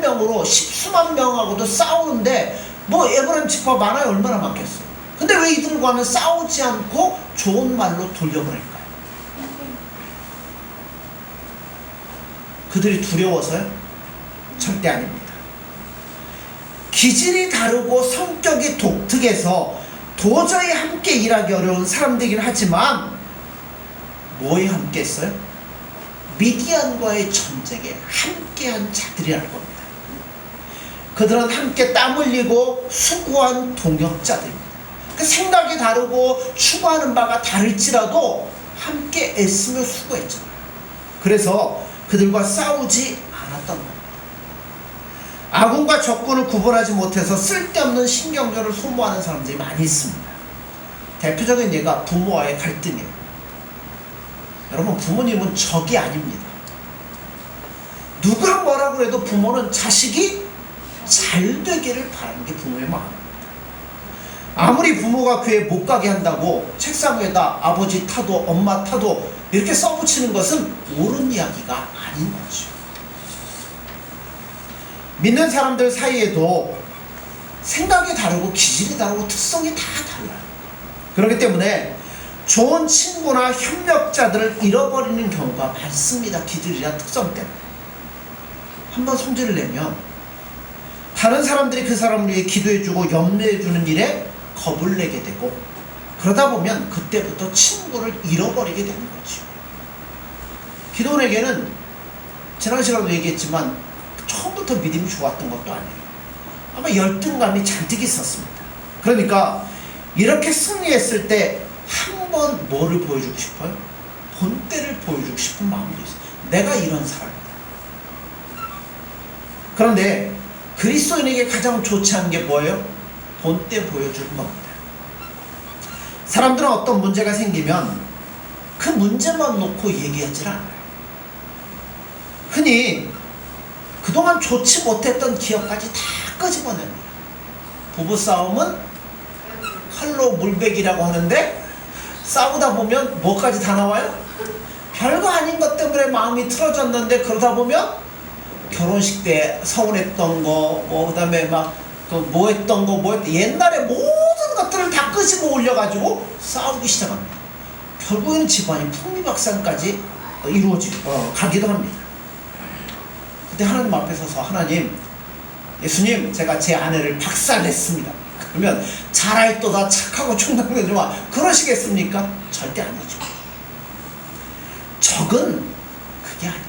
명으로 십수만 명하고도 싸우는데 뭐 에브라임 지파 많아요? 얼마나 많겠어요? 근데 왜 이들과는 싸우지 않고 좋은 말로 돌려보낼까요? 그들이 두려워서요? 절대 아닙니다. 기질이 다르고 성격이 독특해서 도저히 함께 일하기 어려운 사람들이긴 하지만 뭐에 함께 했어요? 미디안과의 전쟁에 함께한 자들이라는 겁니다. 그들은 함께 땀 흘리고 수고한 동역자들입니다. 그 생각이 다르고 추구하는 바가 다를지라도 함께 애쓰며 수고했잖아요. 그래서 그들과 싸우지 않았던 겁니다. 아군과 적군을 구분하지 못해서 쓸데없는 신경전을 소모하는 사람들이 많이 있습니다. 대표적인 예가 부모와의 갈등이에요. 여러분, 부모님은 적이 아닙니다. 누가 뭐라고 해도 부모는 자식이 잘 되기를 바라는 게 부모의 마음입니다. 아무리 부모가 교회 못 가게 한다고 책상 위에다 아버지 타도 엄마 타도 이렇게 써붙이는 것은 옳은 이야기가 아닌 거죠. 믿는 사람들 사이에도 생각이 다르고 기질이 다르고 특성이 다 달라요. 그렇기 때문에 좋은 친구나 협력자들을 잃어버리는 경우가 많습니다. 기질이나 특성 때문에. 한번 성질을 내면 다른 사람들이 그 사람을 위해 기도해주고 염려해주는 일에 겁을 내게 되고, 그러다 보면 그때부터 친구를 잃어버리게 되는 거죠. 기도원에게는 지난 시간에도 얘기했지만 처음부터 믿음이 좋았던 것도 아니에요. 아마 열등감이 잔뜩 있었습니다. 그러니까 이렇게 승리했을 때 한 번 뭐를 보여주고 싶어요? 본때를 보여주고 싶은 마음도 있어요. 내가 이런 사람이다. 그런데 그리스도인에게 가장 좋지 않은 게 뭐예요? 본때 보여주는 겁니다. 사람들은 어떤 문제가 생기면 그 문제만 놓고 얘기하지 않아요. 흔히 그동안 좋지 못했던 기억까지 다 끄집어냅니다. 부부싸움은 칼로 물베기라고 하는데 싸우다 보면 뭐까지 다 나와요? 별거 아닌 것 때문에 마음이 틀어졌는데 그러다 보면 결혼식 때 서운했던 거, 그 다음에 막 뭐 했던 거, 옛날에 모든 것들을 다 끄집어 올려가지고 싸우기 시작합니다. 결국에는 집안이 풍비박산까지 가기도 합니다. 그때 하나님 앞에 서서 하나님, 예수님, 제가 제 아내를 박살냈습니다. 그러면 잘할도다 착하고 충성되지마 그러시겠습니까? 절대 아니죠. 적은 그게 아니에요.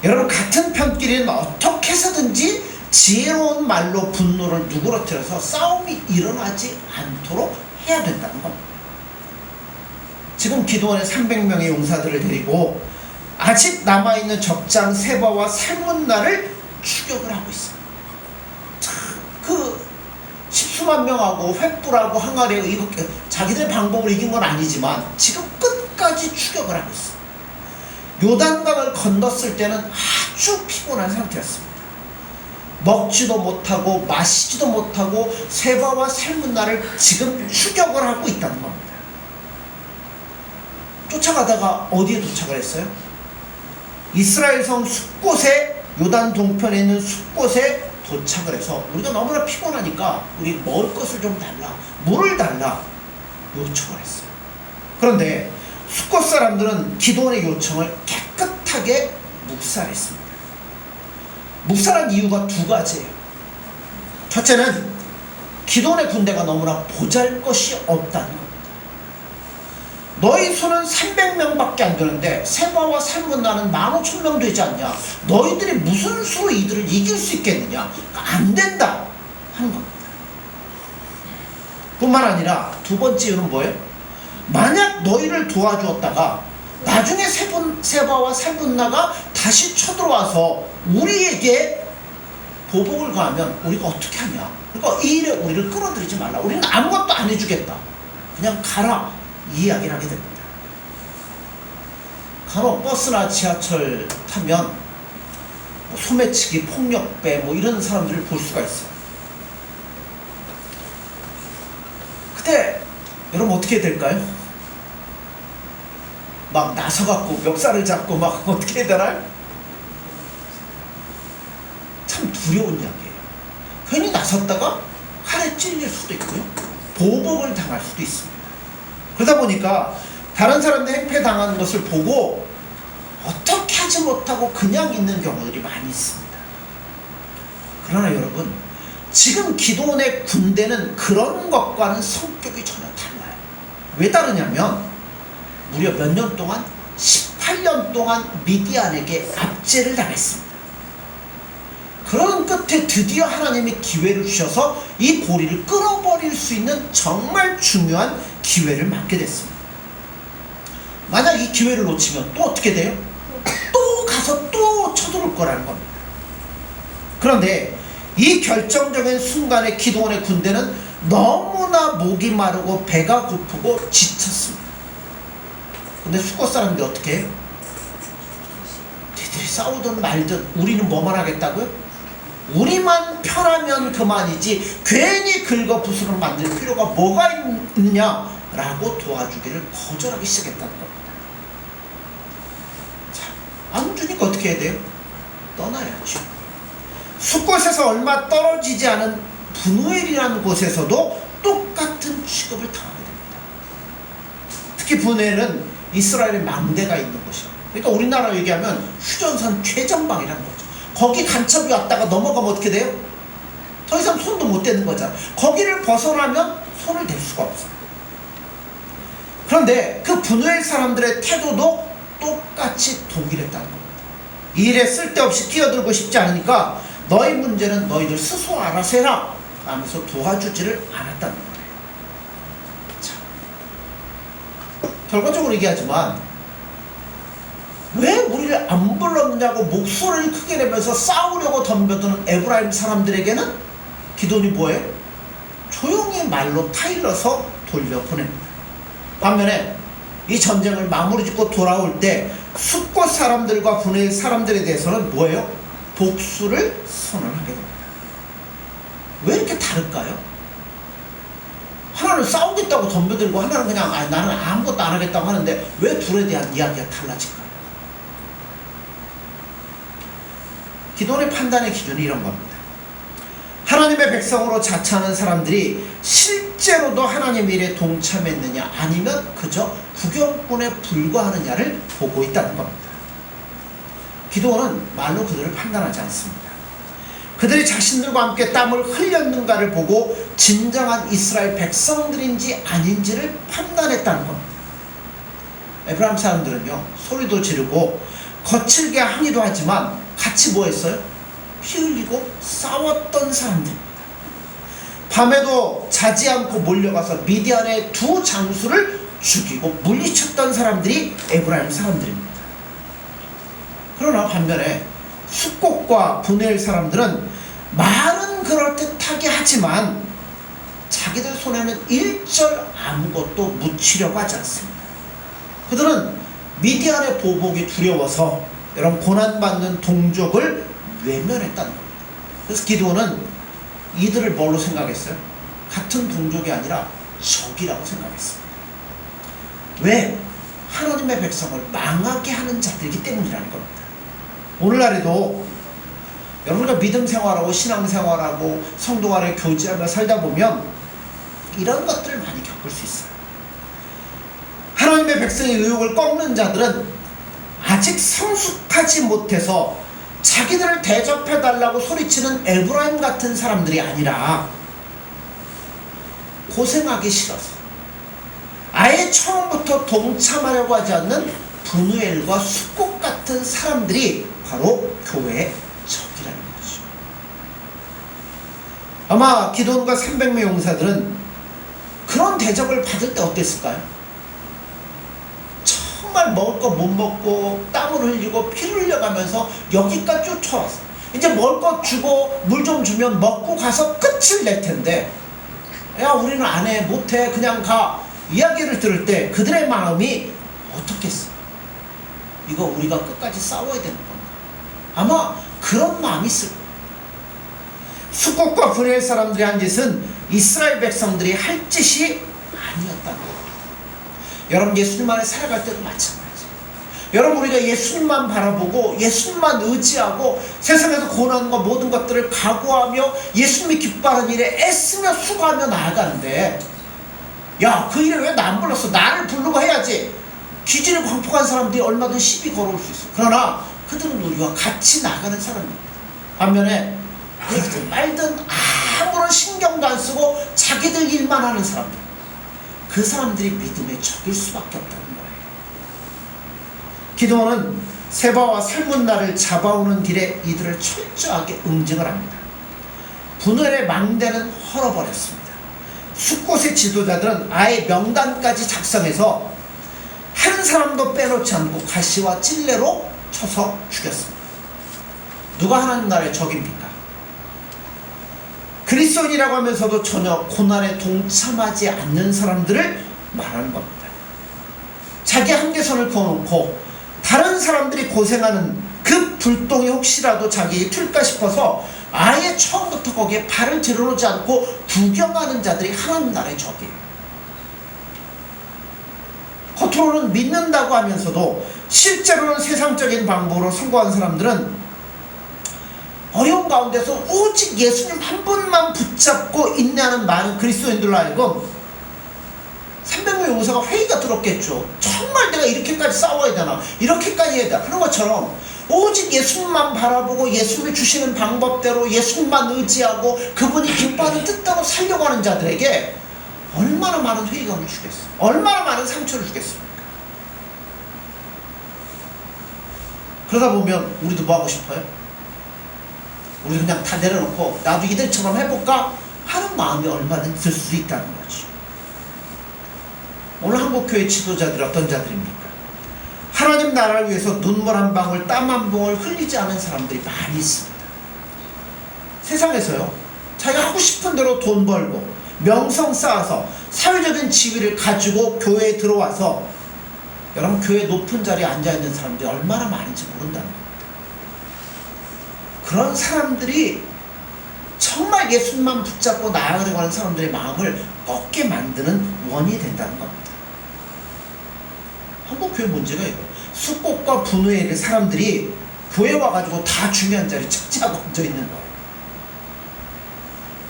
여러분, 같은 편끼리는 어떻게 해서든지 지혜로운 말로 분노를 누그러뜨려서 싸움이 일어나지 않도록 해야 된다는 겁니다. 지금 기도원에 300명의 용사들을 데리고 아직 남아있는 적장 세바와 살문나를 추격을 하고 있어요. 그 십수만 명하고 횃불하고 항아리하고 이거 자기들의 방법으로 이긴 건 아니지만 지금 끝까지 추격을 하고 있어요. 요단강을 건넜을 때는 아주 피곤한 상태였습니다. 먹지도 못하고 마시지도 못하고 세바와 살문나를 지금 추격을 하고 있다는 겁니다. 쫓아가다가 어디에 도착을 했어요? 이스라엘 성 숲곳에, 요단 동편에 있는 숲곳에 도착을 해서 우리가 너무나 피곤하니까 우리 먹을 것을 좀 달라, 물을 달라 요청을 했어요. 그런데 숲곳 사람들은 기도원의 요청을 깨끗하게 묵살했습니다. 묵살한 이유가 두 가지예요. 첫째는 기도원의 군대가 너무나 보잘것이 없다는 겁니다. 너희 수는 300명밖에 안 되는데 세바와 살문나는 15,000명 되지 않냐? 너희들이 무슨 수로 이들을 이길 수 있겠느냐? 안 된다 하는 겁니다. 뿐만 아니라 두 번째 이유는 뭐예요? 만약 너희를 도와주었다가 나중에 세바와 살문나가 다시 쳐들어와서 우리에게 보복을 가하면 우리가 어떻게 하냐? 그러니까 이 일에 우리를 끌어들이지 말라. 우리는 아무것도 안 해주겠다. 그냥 가라. 이 이야기를 하게 됩니다. 간혹 버스나 지하철 타면 뭐 소매치기, 폭력배 이런 사람들을 볼 수가 있어요. 그때 여러분 어떻게 해야 될까요? 막 나서갖고 멱살을 잡고 막 어떻게 해야 되나요? 참 두려운 이야기예요. 괜히 나섰다가 칼에 찔릴 수도 있고요. 보복을 당할 수도 있습니다. 그러다 보니까 다른 사람들 행패당하는 것을 보고 어떻게 하지 못하고 그냥 있는 경우들이 많이 있습니다. 그러나 여러분, 지금 기도원의 군대는 그런 것과는 성격이 전혀 달라요. 왜 다르냐면 무려 몇 년 동안 18년 동안 미디안에게 압제를 당했습니다. 그런 끝에 드디어 하나님이 기회를 주셔서 이 고리를 끊어버릴 수 있는 정말 중요한 기회를 맞게 됐습니다. 만약 이 기회를 놓치면 또 어떻게 돼요? 또 가서 또 쳐들어올 거라는 겁니다. 그런데 이 결정적인 순간에 기드온의 군대는 너무나 목이 마르고 배가 고프고 지쳤습니다. 근데 수꽃 사람들이 어떻게 해요? 니들이 싸우든 말든 우리는 뭐만 하겠다고요? 우리만 편하면 그만이지 괜히 긁어부스럼 만들 필요가 뭐가 있느냐라고 도와주기를 거절하기 시작했다는 겁니다. 자, 안 주니까 어떻게 해야 돼요? 떠나야죠. 수꽃에서 얼마 떨어지지 않은 분우엘이라는 곳에서도 똑같은 취급을 당하게 됩니다. 특히 분우엘은 이스라엘의 망대가 있는 곳이에요. 그러니까 우리나라로 얘기하면 휴전선 최전방이라는 거죠. 거기 간첩이 왔다가 넘어가면 어떻게 돼요? 더 이상 손도 못 대는 거잖아요. 거기를 벗어나면 손을 댈 수가 없어요. 그런데 그 분우엘 사람들의 태도도 똑같이 동일했다는 겁니다. 이 일에 쓸데없이 끼어들고 싶지 않으니까 너희 문제는 너희들 스스로 알아서 해라 하면서 도와주지를 않았다는 거예요. 자, 결과적으로 얘기하지만 왜 우리를 안 불렀느냐고 목소리를 크게 내면서 싸우려고 덤벼드는 에브라임 사람들에게는 기드온이 뭐예요? 조용히 말로 타일러서 돌려보냅니다. 반면에 이 전쟁을 마무리 짓고 돌아올 때 숫꽃 사람들과 분우엘 사람들에 대해서는 뭐예요? 복수를 선언하게 됩니다. 왜 이렇게 다를까요? 하나는 싸우겠다고 덤벼들고 하나는 그냥 나는 아무것도 안 하겠다고 하는데 왜 둘에 대한 이야기가 달라질까요? 기도원의 판단의 기준이 이런 겁니다. 하나님의 백성으로 자처하는 사람들이 실제로도 하나님 일에 동참했느냐 아니면 그저 구경꾼에 불과하느냐를 보고 있다는 겁니다. 기도원은 말로 그들을 판단하지 않습니다. 그들이 자신들과 함께 땀을 흘렸는가를 보고 진정한 이스라엘 백성들인지 아닌지를 판단했다는 겁니다. 에브라임 사람들은요, 소리도 지르고 거칠게 항의도 하지만 같이 뭐 했어요? 피 흘리고 싸웠던 사람들입니다. 밤에도 자지 않고 몰려가서 미디안의 두 장수를 죽이고 물리쳤던 사람들이 에브라임 사람들입니다. 그러나 반면에 숫꽃과 분우엘 사람들은 말은 그럴듯하게 하지만 자기들 손에는 일절 아무것도 묻히려고 하지 않습니다. 그들은 미디안의 보복이 두려워서 이런 고난받는 동족을 외면했다는 겁니다. 그래서 기드온은 이들을 뭘로 생각했어요? 같은 동족이 아니라 적이라고 생각했습니다. 왜? 하나님의 백성을 망하게 하는 자들이기 때문이라는 겁니다. 오늘날에도 여러분과 믿음 생활하고 신앙 생활하고 성도 간에 교제하며 살다 보면 이런 것들을 많이 겪을 수 있어요. 하나님의 백성의 의욕을 꺾는 자들은 아직 성숙하지 못해서 자기들을 대접해달라고 소리치는 에브라임 같은 사람들이 아니라 고생하기 싫어서 아예 처음부터 동참하려고 하지 않는 분우엘과 숫꽃 같은 사람들이 바로 교회의 적이라는 거죠. 아마 기드온과 300명 용사들은 그런 대접을 받을 때 어땠을까요? 정말 먹을 거 못 먹고 땀을 흘리고 피를 흘려가면서 여기까지 쫓아왔어. 이제 먹을 거 주고 물 좀 주면 먹고 가서 끝을 낼 텐데, 야 우리는 안 해, 못해, 그냥 가, 이야기를 들을 때 그들의 마음이 어떻겠어? 이거 우리가 끝까지 싸워야 되는 건가? 아마 그런 마음이 있을 거예요. 숫꽃과 분우엘 사람들이 한 짓은 이스라엘 백성들이 할 짓이 아니었다는 거예요. 여러분 예수님 안에 살아갈 때도 마찬가지. 여러분, 우리가 예수님만 바라보고 예수님만 의지하고 세상에서 고난과 모든 것들을 각오하며 예수님이 기뻐하는 일에 애쓰며 수고하며 나아가는데, 야, 그 일에 왜 나 안 불렀어? 나를 부르고 해야지. 기질을 광폭한 사람들이 얼마든 시비 걸어올 수 있어. 그러나 그들은 우리와 같이 나가는 사람입니다. 반면에 그들은 말든 아무런 신경도 안 쓰고 자기들 일만 하는 사람들, 그 사람들이 믿음의 적일 수밖에 없다는 거예요. 기도원은 세바와 살문나를 잡아오는 길에 이들을 철저하게 응징을 합니다. 분열의 망대는 헐어버렸습니다. 숫곳의 지도자들은 아예 명단까지 작성해서 한 사람도 빼놓지 않고 가시와 찔레로 쳐서 죽였습니다. 누가 하나님 나라의 적입니까? 그리스도인이라고 하면서도 전혀 고난에 동참하지 않는 사람들을 말하는 겁니다. 자기 한계선을 그어놓고 다른 사람들이 고생하는 그 불똥이 혹시라도 자기에게 튈까 싶어서 아예 처음부터 거기에 발을 들여놓지 않고 구경하는 자들이 하나님 나라의 적이에요. 겉으로는 믿는다고 하면서도 실제로는 세상적인 방법으로 성공한 사람들은 어려운 가운데서 오직 예수님 한 분만 붙잡고 인내하는 많은 그리스도인들로 하여금 300명의 용사가 회의가 들었겠죠. 정말 내가 이렇게까지 싸워야 되나, 이렇게까지 해야 되나 하는 것처럼 오직 예수님만 바라보고 예수님이 주시는 방법대로 예수님만 의지하고 그분이 기뻐하는 뜻대로 살려고 하는 자들에게 얼마나 많은 회의감을 주겠어요? 얼마나 많은 상처를 주겠습니까? 그러다 보면 우리도 뭐 하고 싶어요? 우리 그냥 다 내려놓고 나도 이들처럼 해볼까 하는 마음이 얼마나 들 수 있다는 거지. 오늘 한국교회 지도자들이 어떤 자들입니까? 하나님 나라를 위해서 눈물 한 방울 땀 한 방울 흘리지 않은 사람들이 많이 있습니다. 세상에서요, 자기가 하고 싶은 대로 돈 벌고 명성 쌓아서 사회적인 지위를 가지고 교회에 들어와서, 여러분, 교회 높은 자리에 앉아있는 사람들이 얼마나 많은지 모른다는 겁니다. 그런 사람들이 정말 예수님만 붙잡고 나아가려고 하는 사람들의 마음을 꺾게 만드는 원인이 된다는 겁니다. 한국교회 문제가 이거, 숫꽃과 분우에 있는 사람들이 교회 와가지고 다 중요한 자리에 착지하고 앉아있는 거예요.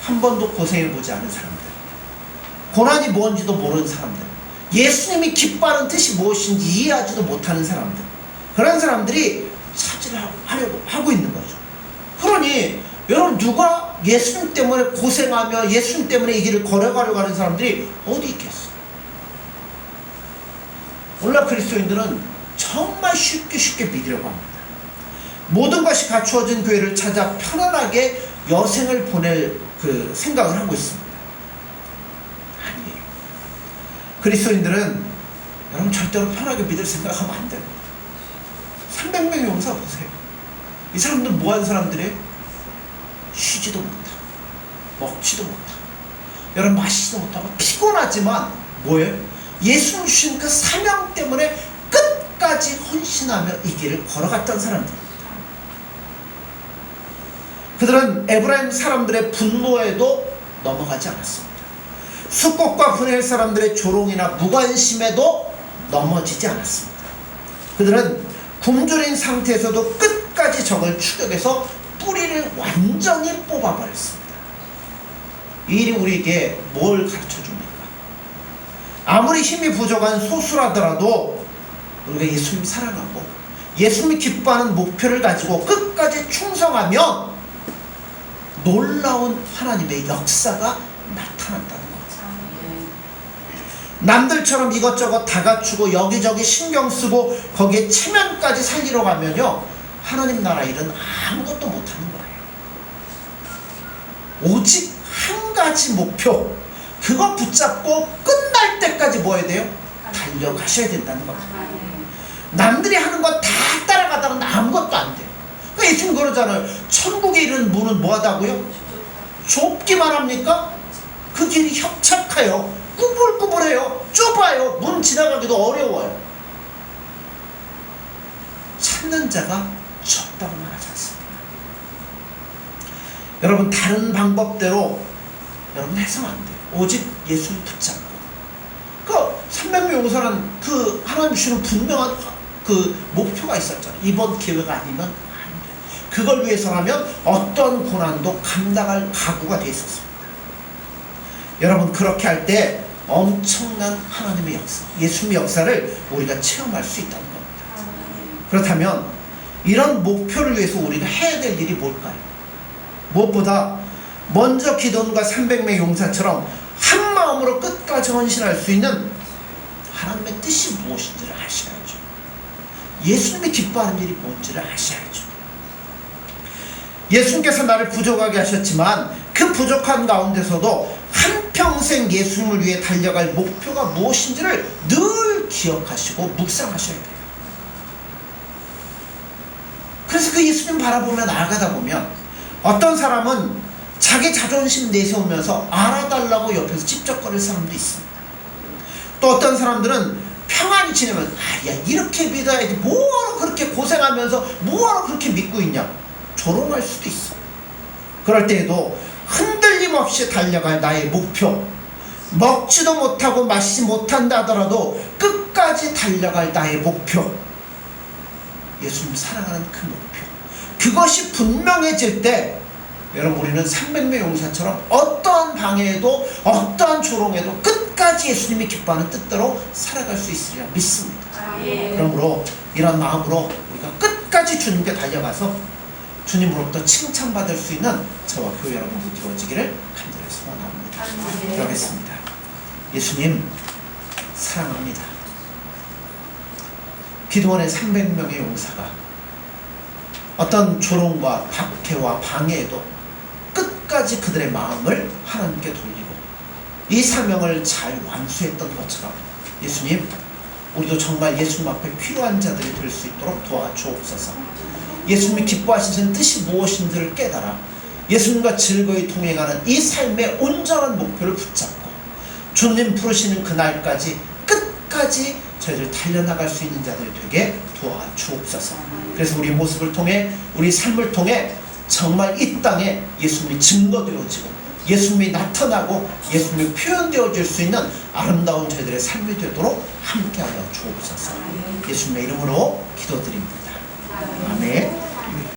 한 번도 고생해보지 않은 사람들, 고난이 뭔지도 모르는 사람들, 예수님이 기뻐하는 뜻이 무엇인지 이해하지도 못하는 사람들, 그런 사람들이 차지를 하려고 하고 있는 거죠. 그러니 여러분, 누가 예수님 때문에 고생하며 예수님 때문에 이 길을 걸어가려고 하는 사람들이 어디 있겠어요? 오늘날 그리스도인들은 정말 쉽게 믿으려고 합니다. 모든 것이 갖추어진 교회를 찾아 편안하게 여생을 보낼 그 생각을 하고 있습니다. 아니에요. 그리스도인들은 여러분 절대로 편하게 믿을 생각하면 안 됩니다. 300명의 용사 보세요. 이 사람들은 뭐 하는 사람들이에요? 쉬지도 못하고 먹지도 못하고 여러분 마시지도 못하고 피곤하지만 뭐예요? 예수님 주신 그 사명 때문에 끝까지 헌신하며 이 길을 걸어갔던 사람들입니다. 그들은 에브라임 사람들의 분노에도 넘어가지 않았습니다. 숫꽃과 분해 사람들의 조롱이나 무관심에도 넘어지지 않았습니다. 그들은 굶주린 상태에서도 끝까지 적을 추격해서 뿌리를 완전히 뽑아버렸습니다. 이 일이 우리에게 뭘 가르쳐줍니까? 아무리 힘이 부족한 소수라더라도 우리가 예수님 사랑하고 예수님이 기뻐하는 목표를 가지고 끝까지 충성하면 놀라운 하나님의 역사가 나타난다는 겁니다. 남들처럼 이것저것 다 갖추고 여기저기 신경 쓰고 거기에 체면까지 살리러 가면요, 하나님 나라 일은 아무것도 못하는 거예요. 오직 한 가지 목표, 그거 붙잡고 끝날 때까지 뭐 해야 돼요? 달려가셔야 된다는 겁니다. 남들이 하는 거 다 따라가다가 아무것도 안 돼요. 그러니까 예수님 그러잖아요. 천국에 이르는 문은 뭐하다고요? 좁기만 합니까? 그 길이 협착해요. 꾸불꾸불해요. 좁아요. 문 지나가기도 어려워요. 찾는 자가 적다고 말하지 않습니까? 여러분, 다른 방법대로 여러분 해서는 안 돼요. 오직 예수를 붙잡고, 그 300명 용사는 그 하나님 주시는 분명한 그 목표가 있었잖아요. 이번 기회가 아니면 안 돼. 그걸 위해서라면 어떤 고난도 감당할 각오가 돼 있었어요. 여러분, 그렇게 할 때 엄청난 하나님의 역사, 예수님의 역사를 우리가 체험할 수 있다는 겁니다. 그렇다면 이런 목표를 위해서 우리가 해야 될 일이 뭘까요? 무엇보다 먼저 기도원과 300명의 용사처럼 한 마음으로 끝까지 헌신할 수 있는 하나님의 뜻이 무엇인지를 아셔야죠. 예수님이 기뻐하는 일이 뭔지를 아셔야죠. 예수님께서 나를 부족하게 하셨지만 그 부족한 가운데서도 한평생 예수님을 위해 달려갈 목표가 무엇인지를 늘 기억하시고 묵상하셔야 돼요. 그래서 그 예수님 바라보며 나아가다 보면 어떤 사람은 자기 자존심 내세우면서 알아달라고 옆에서 찝쩍거릴 사람도 있습니다. 또 어떤 사람들은 평안히 지내면 야, 이렇게 믿어야지 뭐하러 그렇게 고생하면서 뭐하러 그렇게 믿고 있냐, 조롱할 수도 있어. 그럴 때에도 흔들림 없이 달려갈 나의 목표, 먹지도 못하고 마시지 못한다 하더라도 끝까지 달려갈 나의 목표, 예수님 사랑하는 그 목표, 그것이 분명해질 때 여러분, 우리는 300명 용사처럼 어떠한 방해에도 어떠한 조롱에도 끝까지 예수님이 기뻐하는 뜻대로 살아갈 수 있으리라 믿습니다. 그러므로 이런 마음으로 우리가 끝까지 주님께 달려가서 주님으로부터 칭찬받을 수 있는 저와 교회 여러분들 되어지기를 간절히 소원합니다. 기도하겠습니다. 예수님 사랑합니다. 기도원의 300명의 용사가 어떤 조롱과 박해와 방해에도 끝까지 그들의 마음을 하나님께 돌리고 이 사명을 잘 완수했던 것처럼 예수님, 우리도 정말 예수님 앞에 필요한 자들이 될 수 있도록 도와주옵소서. 예수님이 기뻐하시는 뜻이 무엇인지를 깨달아 예수님과 즐거이 동행하는 이 삶의 온전한 목표를 붙잡고 주님 부르시는 그날까지 끝까지 저희들 달려나갈 수 있는 자들이 되게 도와주옵소서. 그래서 우리 모습을 통해, 우리 삶을 통해 정말 이 땅에 예수님이 증거되어지고 예수님이 나타나고 예수님이 표현되어질 수 있는 아름다운 저희들의 삶이 되도록 함께하여 주옵소서. 예수님의 이름으로 기도드립니다. 아멘.